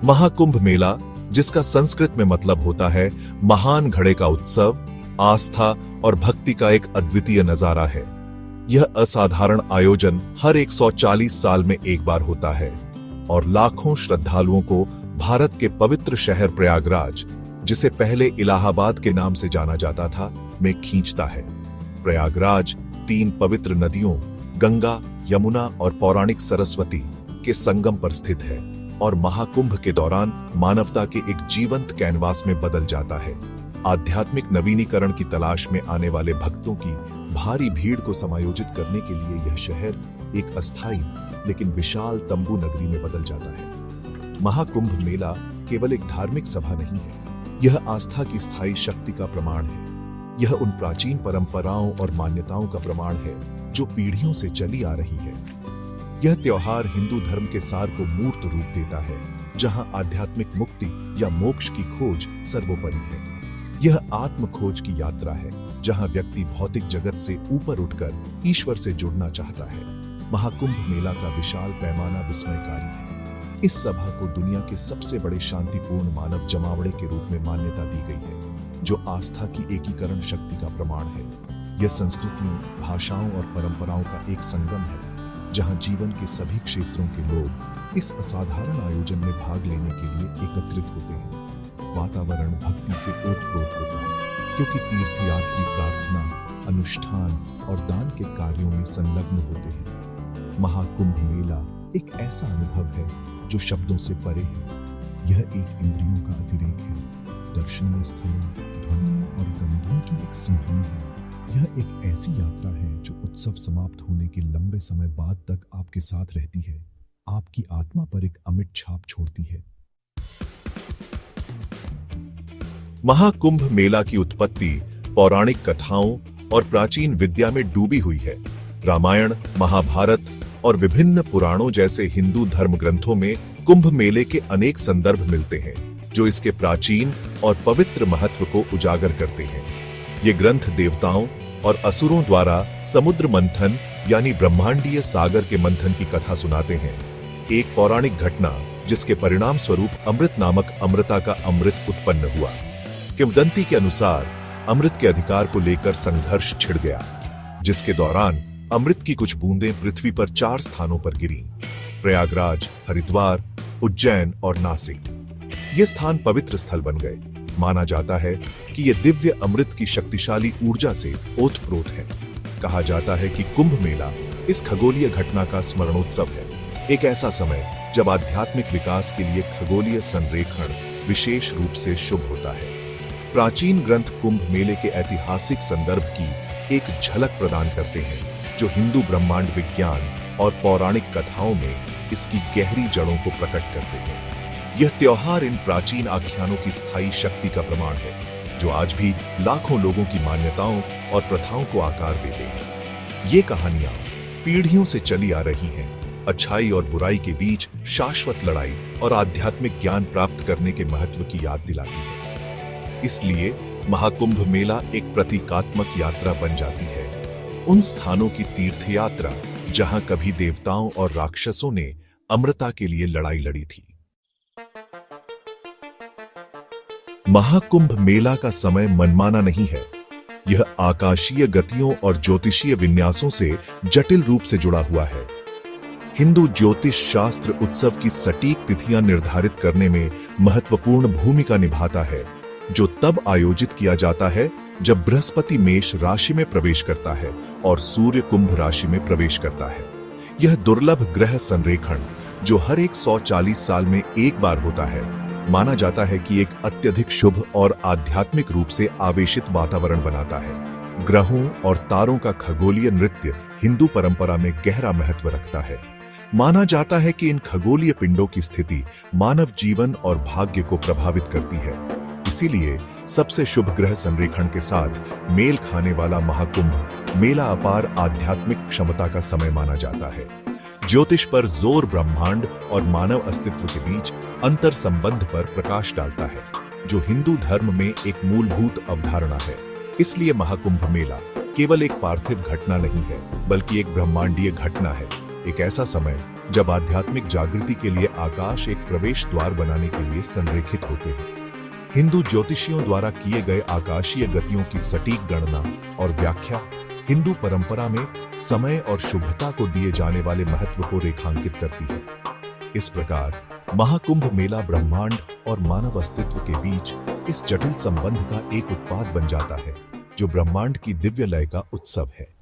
महाकुंभ मेला, जिसका संस्कृत में मतलब होता है महान घड़े का उत्सव, आस्था और भक्ति का एक अद्वितीय नजारा है। यह असाधारण आयोजन हर 140 साल में एक बार होता है और लाखों श्रद्धालुओं को भारत के पवित्र शहर प्रयागराज, जिसे पहले इलाहाबाद के नाम से जाना जाता था, में खींचता है। प्रयागराज 3 पवित्र नदियों गंगा, यमुना और पौराणिक सरस्वती के संगम पर स्थित है और महाकुंभ के दौरान मानवता के एक जीवंत कैनवास में बदल जाता है। आध्यात्मिक नवीनीकरण की तलाश में आने वाले भक्तों की भारी भीड़ को समायोजित करने के लिए यह शहर एक अस्थायी लेकिन विशाल तंबू नगरी में बदल जाता है। महाकुंभ मेला केवल एक धार्मिक सभा नहीं है, यह आस्था की स्थायी शक्ति का प्रमाण है। यह उन प्राचीन परंपराओं और मान्यताओं का प्रमाण है जो पीढ़ियों से चली आ रही है। यह त्योहार हिंदू धर्म के सार को मूर्त रूप देता है, जहां आध्यात्मिक मुक्ति या मोक्ष की खोज सर्वोपरि है। यह आत्म खोज की यात्रा है, जहां व्यक्ति भौतिक जगत से ऊपर उठकर ईश्वर से जुड़ना चाहता है। महाकुंभ मेला का विशाल पैमाना विस्मयकारी है। इस सभा को दुनिया के सबसे बड़े शांतिपूर्ण मानव जमावड़े के रूप में मान्यता दी गई है, जो आस्था की एकीकरण शक्ति का प्रमाण है। यह संस्कृतियों, भाषाओं और परंपराओं का एक संगम है, जहां जीवन के सभी क्षेत्रों के लोग इस असाधारण आयोजन में भाग लेने के लिए एकत्रित होते हैं। वातावरण भक्ति से ओतप्रोत होता है, क्योंकि तीर्थयात्री प्रार्थना, अनुष्ठान और दान के कार्यों में संलग्न होते हैं। महाकुंभ मेला एक ऐसा अनुभव है जो शब्दों से परे है। यह एक इंद्रियों का अतिरेक है, दर्शनीय स्थलों, ध्वनियों और गंधों की एक सिम्फनी है। यह एक ऐसी यात्रा है जो उत्सव समाप्त होने के लंबे समय बाद तक आपके साथ रहती है, आपकी आत्मा पर एक अमिट छाप छोड़ती है। महाकुंभ मेला की उत्पत्ति पौराणिक कथाओं और प्राचीन विद्या में डूबी हुई है। रामायण, महाभारत और विभिन्न पुराणों जैसे हिंदू धर्म ग्रंथों में कुंभ मेले के अनेक संदर्भ मिलते हैं, जो इसके प्राचीन और पवित्र महत्व को उजागर करते हैं। ये ग्रंथ देवताओं और असुरों द्वारा समुद्र मंथन यानी ब्रह्मांडीय सागर के मंथन की कथा सुनाते हैं। एक पौराणिक घटना जिसके परिणाम स्वरूप अमृत नामक अमृता का अमृत उत्पन्न हुआ। किंवदंती के अनुसार अमृत के अधिकार को लेकर संघर्ष छिड़ गया, जिसके दौरान अमृत की कुछ बूंदें पृथ्वी पर 4 स्थानों पर गिरी: प्रयागराज, हरिद्वार, उज्जैन और नासिक। ये स्थान पवित्र स्थल बन गए। माना जाता है कि ये दिव्य अमृत की शक्तिशाली ऊर्जा से ओतप्रोत है। कहा जाता है कि कुंभ मेला इस खगोलीय घटना का स्मरणोत्सव है, एक ऐसा समय जब आध्यात्मिक विकास के लिए खगोलीय संरेखण विशेष रूप से शुभ होता है। प्राचीन ग्रंथ कुंभ मेले के ऐतिहासिक संदर्भ की एक झलक प्रदान करते हैं, जो हिंदू ब्रह्मांड विज्ञान और पौराणिक कथाओं में इसकी गहरी जड़ों को प्रकट करते हैं। यह त्योहार इन प्राचीन आख्यानों की स्थायी शक्ति का प्रमाण है, जो आज भी लाखों लोगों की मान्यताओं और प्रथाओं को आकार देते हैं। ये कहानियां पीढ़ियों से चली आ रही हैं, अच्छाई और बुराई के बीच शाश्वत लड़ाई और आध्यात्मिक ज्ञान प्राप्त करने के महत्व की याद दिलाती है। इसलिए महाकुंभ मेला एक प्रतीकात्मक यात्रा बन जाती है, उन स्थानों की तीर्थ यात्रा जहां कभी देवताओं और राक्षसों ने अमृता के लिए लड़ाई लड़ी थी। महाकुंभ मेला का समय मनमाना नहीं है। यह आकाशीय गतियों और ज्योतिषीय विन्यासों से जटिल रूप से जुड़ा हुआ है। हिंदू ज्योतिष शास्त्र उत्सव की सटीक तिथियां निर्धारित करने में महत्वपूर्ण भूमिका निभाता है, जो तब आयोजित किया जाता है जब बृहस्पति मेष राशि में प्रवेश करता है और सूर्य कुंभ राशि में प्रवेश करता है। यह दुर्लभ ग्रह संरेखण, जो हर 140 साल में एक बार होता है, माना जाता है कि एक अत्यधिक शुभ और आध्यात्मिक रूप से आवेशित वातावरण बनाता है। ग्रहों और तारों का खगोलीय नृत्य हिंदू परंपरा में गहरा महत्व रखता है। माना जाता है कि इन खगोलीय पिंडों की स्थिति मानव जीवन और भाग्य को प्रभावित करती है। इसीलिए सबसे शुभ ग्रह संरेखण के साथ मेल खाने वाला महाकुंभ मेला अपार आध्यात्मिक क्षमता का समय माना जाता है। ज्योतिष पर जोर ब्रह्मांड और मानव अस्तित्व के बीच अंतर संबंध पर प्रकाश डालता है, जो हिंदू धर्म में एक मूलभूत अवधारणा है। इसलिए महाकुंभ मेला केवल एक पार्थिव घटना नहीं है, बल्कि एक ब्रह्मांडीय घटना है, एक ऐसा समय जब आध्यात्मिक जागृति के लिए आकाश एक प्रवेश द्वार बनाने के लिए संरेखित होते हैं। हिंदू ज्योतिषियों द्वारा किए गए आकाशीय गतियों की सटीक गणना और व्याख्या हिंदू परंपरा में समय और शुभता को दिए जाने वाले महत्व को रेखांकित करती है। इस प्रकार महाकुंभ मेला ब्रह्मांड और मानव अस्तित्व के बीच इस जटिल संबंध का एक उत्पाद बन जाता है, जो ब्रह्मांड की दिव्य लय का उत्सव है।